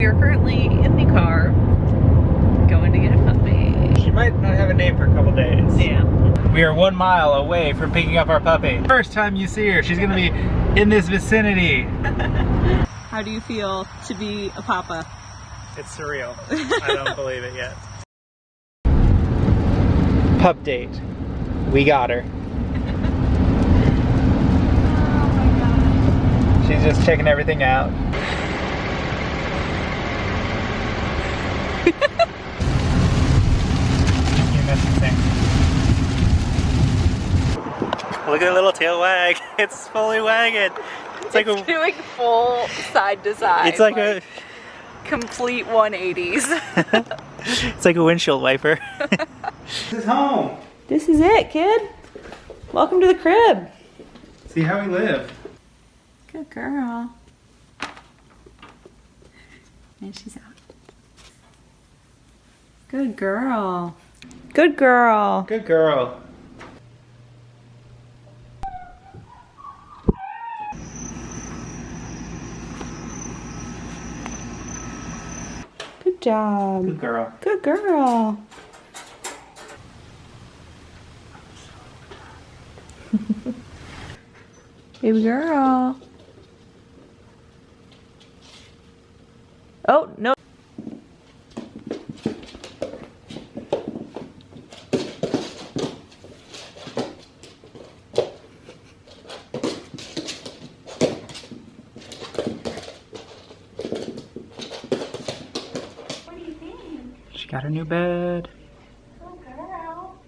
We are currently in the car going to get a puppy. She might not have a name for a couple days. Yeah. We are 1 mile away from picking up our puppy. First time you see her, she's gonna be in this vicinity. How do you feel to be a papa? It's surreal. I don't believe it yet. Pup date. We got her. Oh my gosh. She's just checking everything out. You missed the thing. Look at the little tail wag. It's fully wagging. It's like It's doing full side to side. It's like a complete 180s. It's like a windshield wiper. This is home. This is it, kid. Welcome to the crib. See how we live. Good girl. And she's out. Good girl. Good girl. Good girl. Good job. Good girl. Good girl. Baby girl. Oh, no. She got her new bed. Oh, girl.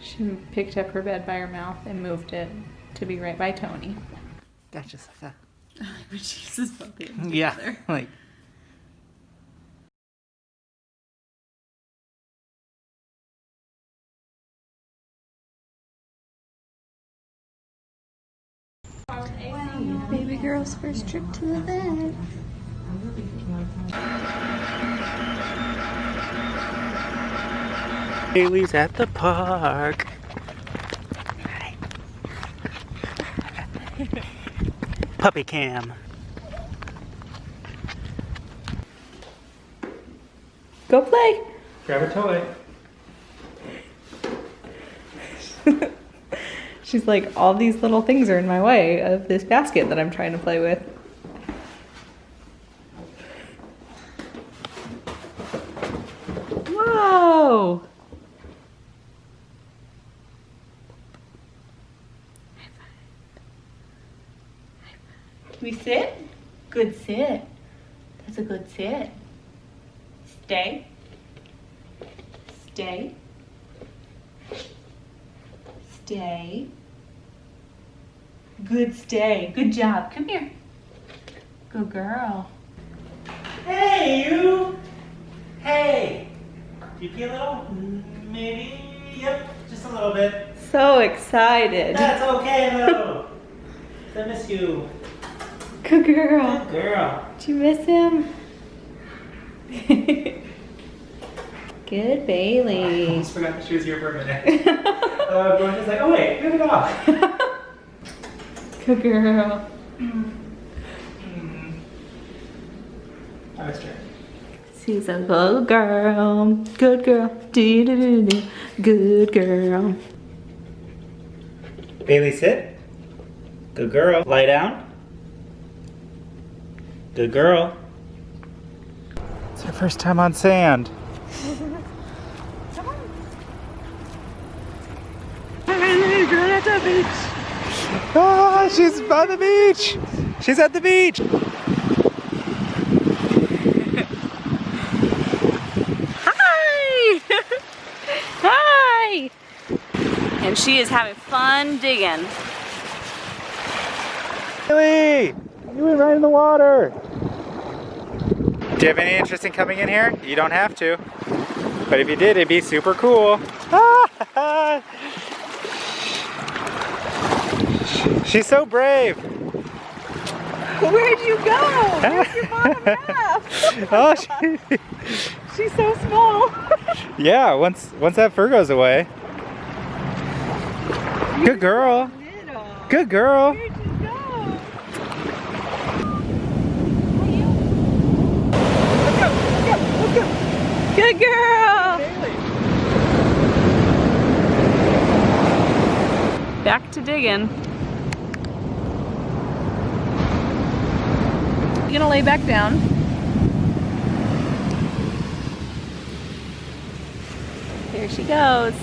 She picked up her bed by her mouth and moved it to be right by Tony. That's just like When she uses both hands that. Yeah, together. like. Baby girl's first trip to the vet. Haley's at the park. Puppy cam. Go play. Grab a toy. She's like, all these little things are in my way of this basket that I'm trying to play with. Whoa! Can we sit? Good sit. That's a good sit. Stay. Stay. Stay. Good stay. Good job. Come here. Good girl. Hey, you! Hey! Do you pee a little? Maybe? Yep, just a little bit. So excited. That's okay though. I miss you. Good girl. Good girl. Did you miss him? Good I Bailey. almost forgot that she was here for a minute. Everyone was like, oh wait, give it off. Good girl. I missed her. She's a good girl. Good girl. Do-do-do-do. Good girl. Bailey, sit. Good girl. Lie down. Good girl. It's her first time on sand. Girl at the beach. Ah, she's by the beach. She's at the beach. Hi! Hi! And she is having fun digging. Bailey, you went right in the water. Do you have any interest in coming in here? You don't have to. But if you did, it'd be super cool. She's so brave. Where'd you go? Where's your bottom half? Oh, She's so small. yeah, once that fur goes away. Good girl. Good girl. Where'd you go? Let's go. Good girl. Back to digging. You gonna lay back down? There she goes.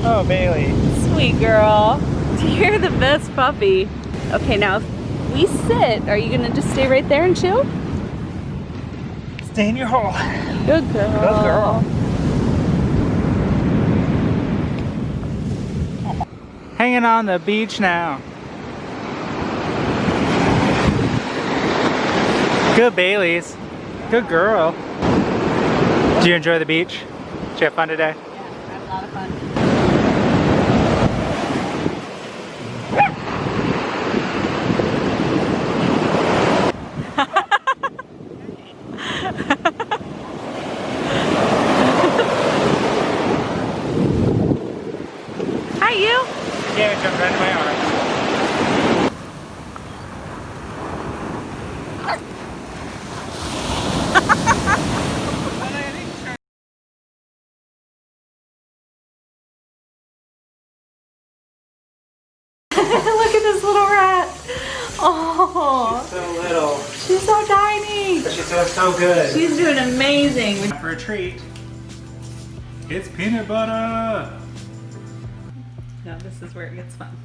Oh, Bailey. Sweet girl. You're the best puppy. Okay, now if we sit, are you gonna just stay right there and chill? Stay in your hole. Good girl. Good girl. Hanging on the beach now. Good Baileys. Good girl. Did you enjoy the beach? Did you have fun today? Yeah, I had a lot of fun. Hi, you. Yeah, it jumped right in my arms. Look at this little rat. Oh, So little, she's so tiny. but she's doing so good. She's doing amazing. For a treat. It's peanut butter. No, this is where it gets fun.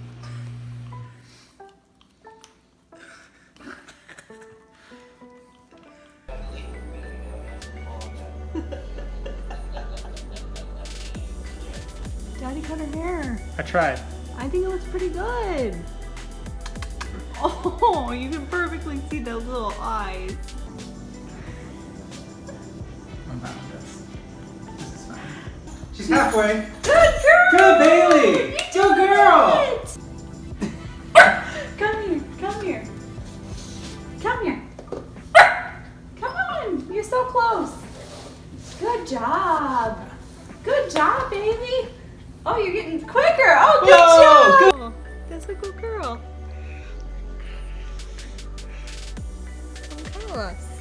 Daddy cut her hair. I tried. I think it looks pretty good. Oh, you can perfectly see those little eyes. I'm fine with this. This is fine. She's halfway. Good girl! Good Bailey! Good girl! Come here, come here. Come here. Come on, you're so close. Good job. Good job, baby. Oh, you're getting quicker. Oh, good Whoa, job. That's a good girl. Don't tell us.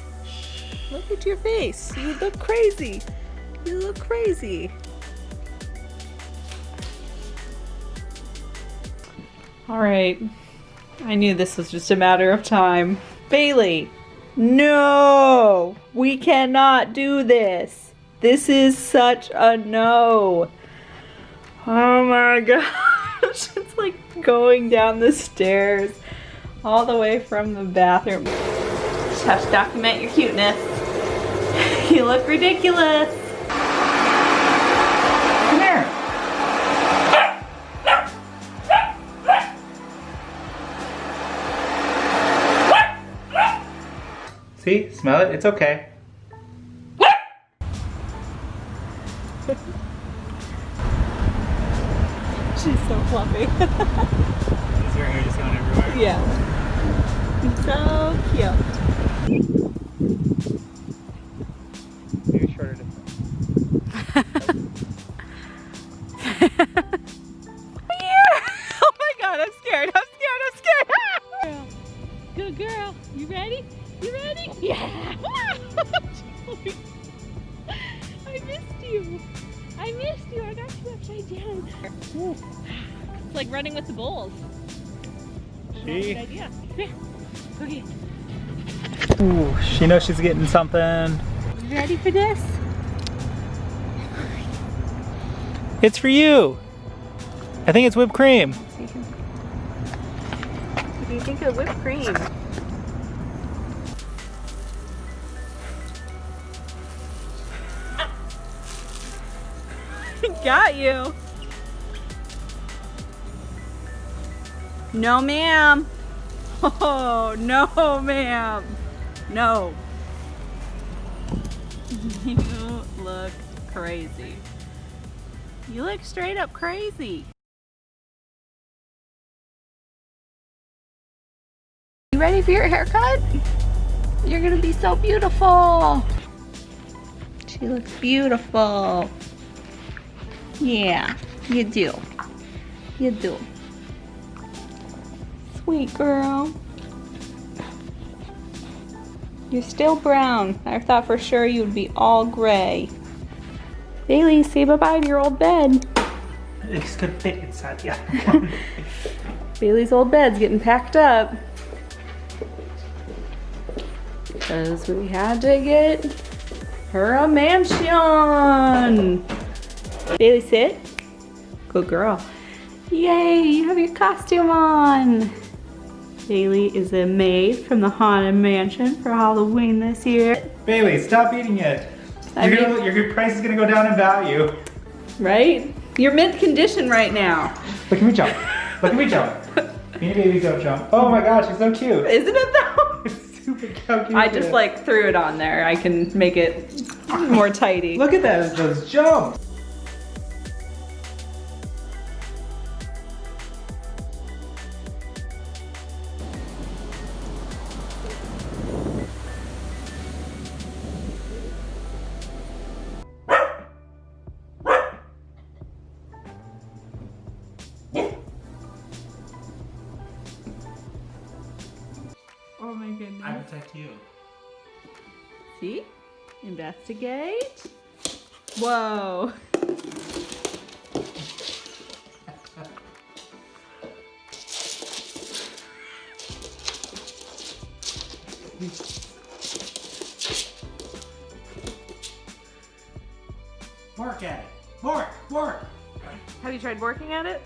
Look at your face. You look crazy. You look crazy. All right. I knew this was just a matter of time. Bailey, no, we cannot do this. This is such a no. Oh my gosh, it's like going down the stairs all the way from the bathroom. Just have to document your cuteness. You look ridiculous. Come here. See? Smell it? It's okay. She's so fluffy. Is your hair just going everywhere? Yeah. So cute. Maybe shorter distance. Oh my god, I'm scared. I'm scared. I'm scared. Good girl. You ready? You ready? Yeah. I missed you. I missed you. I got you upside down. It's like running with the bulls. She, Good idea. Here. Okay. ooh, she knows she's getting something. You ready for this? It's for you. I think it's whipped cream. What do you think of whipped cream? Got you. No, ma'am. Oh, no, ma'am. No. You look crazy. You look straight up crazy. You ready for your haircut? You're gonna be so beautiful. She looks beautiful. Yeah, you do. you do? Sweet girl. You're still brown. I thought for sure you would be all gray. Bailey, say bye-bye to your old bed. It's gonna fit inside, yeah. Bailey's old bed's getting packed up. Because we had to get her a mansion. Bailey, sit. Good girl. Yay, you have your costume on. Bailey is a maid from the Haunted Mansion for Halloween this year. Bailey, stop eating it. Your price is gonna go down in value. Right? You're mid-condition right now. Look at me jump. Look at me jump. Me and baby don't jump. Oh my gosh, it's so cute. Isn't it though? It's super cute. I just like threw it on there. I can make it more tidy. Look at that, those jumps. Oh my goodness. I protect you. See? Investigate. Whoa. Work at it. Work. Have you tried working at it?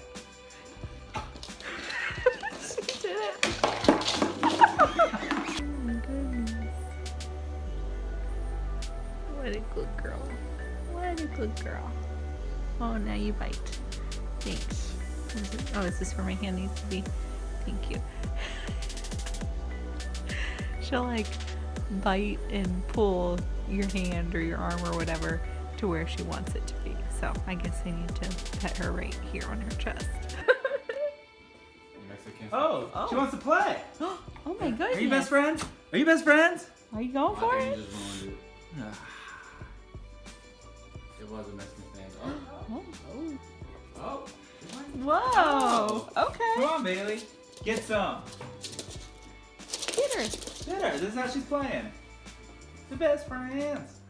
She did it. Oh my goodness. What a good girl. What a good girl. Oh, now you bite. Thanks. Oh, is this where my hand needs to be? Thank you. She'll like bite and pull your hand or your arm or whatever to where she wants it to be. So I guess I need to pet her right here on her chest. Oh, she wants to play. Oh my goodness. Are you best friends? Are you best friends? Are you going for it? It was a Mexican stand. Oh. Whoa. Okay. Come on, Bailey. Get some. Get her. Get her. This is how she's playing. The best friends.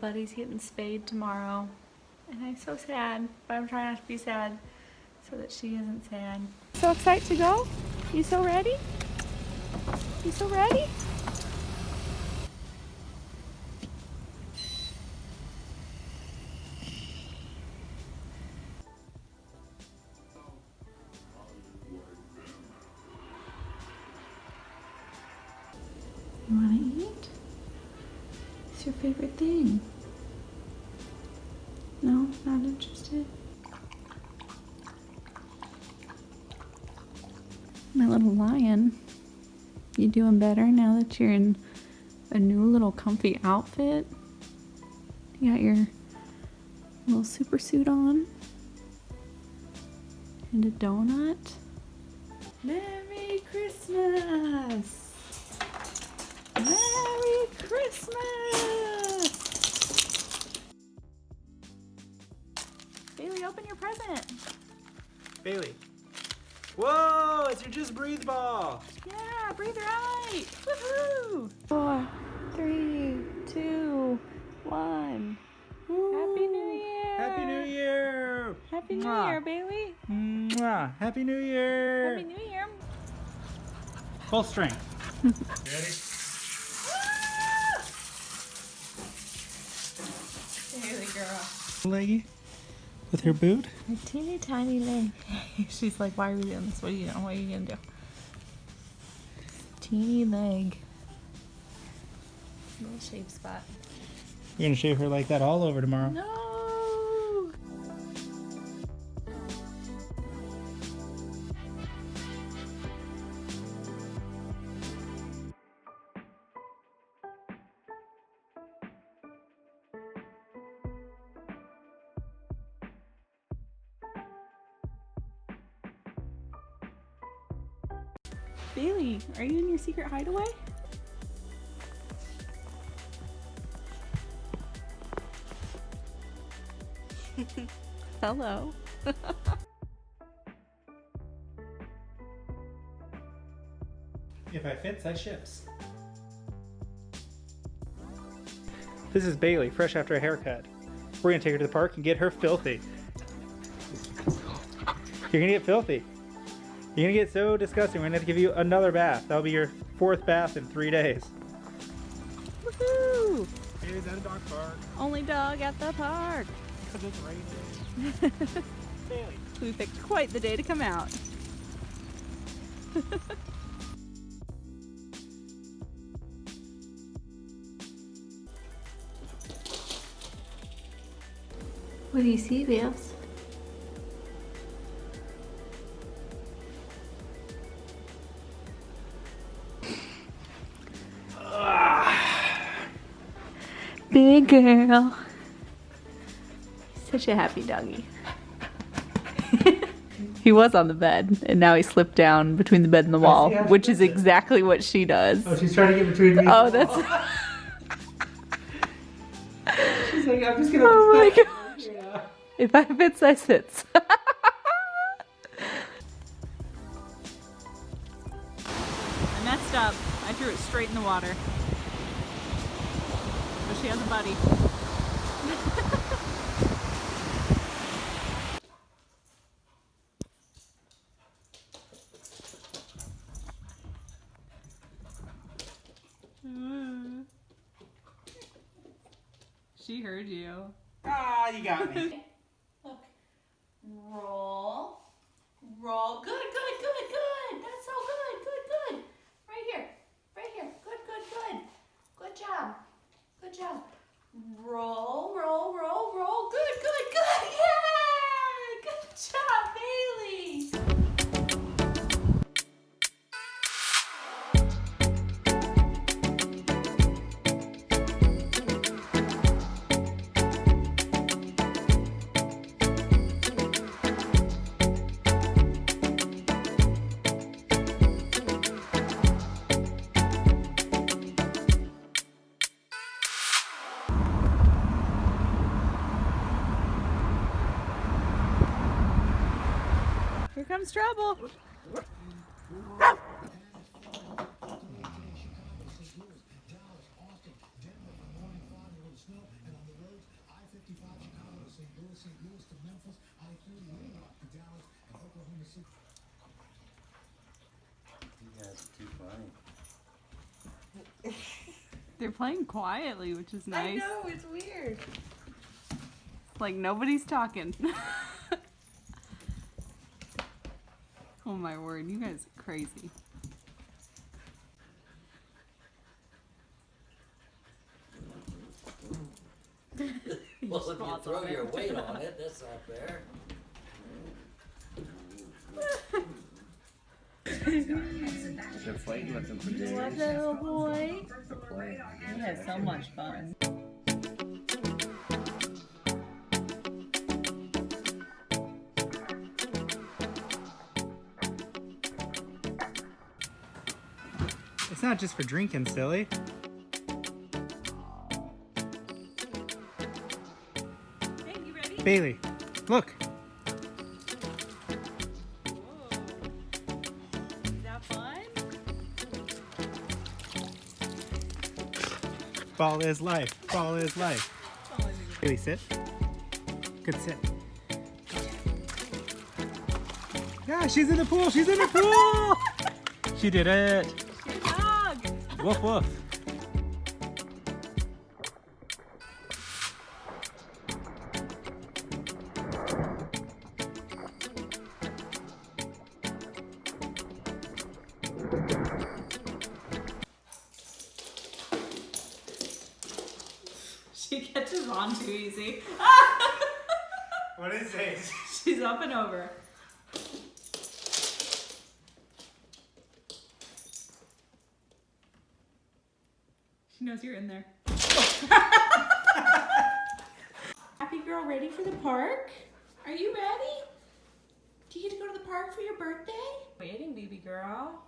Buddy's getting spayed tomorrow, and I'm so sad, but I'm trying not to be sad so that she isn't sad. So excited to go? You so ready? You so ready? You want to eat? What's your favorite thing? No, not interested. My little lion, you doing better now that you're in a new little comfy outfit? You got your little super suit on and a donut. Merry Christmas! Merry Christmas! Bailey, open your present. Bailey. Whoa, it's your Just Breathe ball. Yeah, breathe right. Woohoo! 4, 3, 2, 1. Happy New Year! Happy New Year! Happy New Mwah. Year, Bailey! Mwah. Happy New Year! Happy New Year! Full strength. Ready? Bailey girl. Leggy with her boot. A teeny tiny leg. She's like, why are we doing this? What are you doing? What are you gonna do? Teeny leg. Little shave spot. You're gonna shave her like that all over tomorrow. No! Bailey, are you in your secret hideaway? Hello. If I fits, I ships. This is Bailey, fresh after a haircut. We're gonna take her to the park and get her filthy. You're gonna get filthy. You're gonna get so disgusting, we're gonna have to give you another bath. That'll be your 4th bath in 3 days. Woohoo! Bailey's at a dog park. Only dog at the park. Because it's raining. Bailey. We picked quite the day to come out. What do you see, Vance? Big girl. Such a happy doggy. He was on the bed, and now he slipped down between the bed and the wall, which is exactly what she does. Oh, she's trying to get between me and Oh, the that's... wall. She's like, I'm just gonna... Oh my gosh. Yeah. If I fits, I sits. I messed up. I threw it straight in the water. But she has a buddy. She heard you. Ah, you got me. Look. Roll. Roll. Good, good, good, good. That's so good. Good, good. Right here. Right here. Good, good, good. Good job. Good job. Roll, roll, roll, roll. Good, good, good. Yeah! Good job, Bailey. Here comes trouble. You guys are too funny. They're playing quietly, which is nice. I know, it's weird. Like nobody's talking. Oh my word, you guys are crazy. Well, if you throw your weight on it, that's not fair. They're playing with them for days. What little boy? They're playing. He has so much fun. It's not just for drinking, silly. Hey, you ready? Bailey, look. Whoa. Is that fun? Ball is life. Ball is life. Bailey, sit. Good sit. Yeah, she's in the pool. She's in the pool. She did it. Good dog. Woof woof. She catches on too easy. What is it? She's up and over. She knows you're in there. Happy girl, ready for the park? Are you ready? Do you get to go to the park for your birthday? Waiting, baby girl.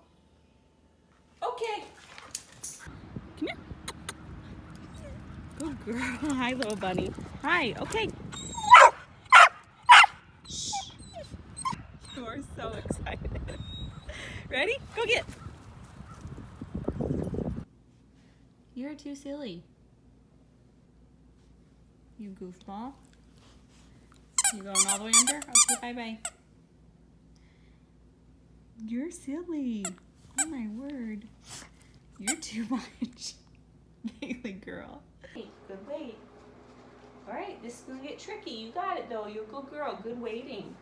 Okay. Come here. Good girl. Hi, little bunny. Hi. Okay. Shh. You are so excited. Ready? Go get. You're too silly. You goofball. You going all the way under? Okay, bye-bye. You're silly. Oh my word. You're too much. Bailey girl. Hey, good wait. Alright, this is gonna get tricky. You got it though. You're a good girl. Good waiting.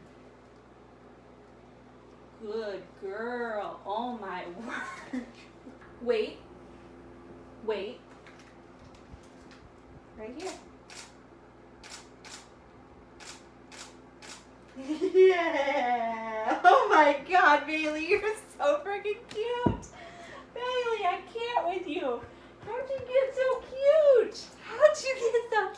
Good girl. Oh my word. Wait. Wait. Right here. Yeah! Oh my god, Bailey, you're so freaking cute! Bailey, I can't with you! How'd you get so cute? How'd you get so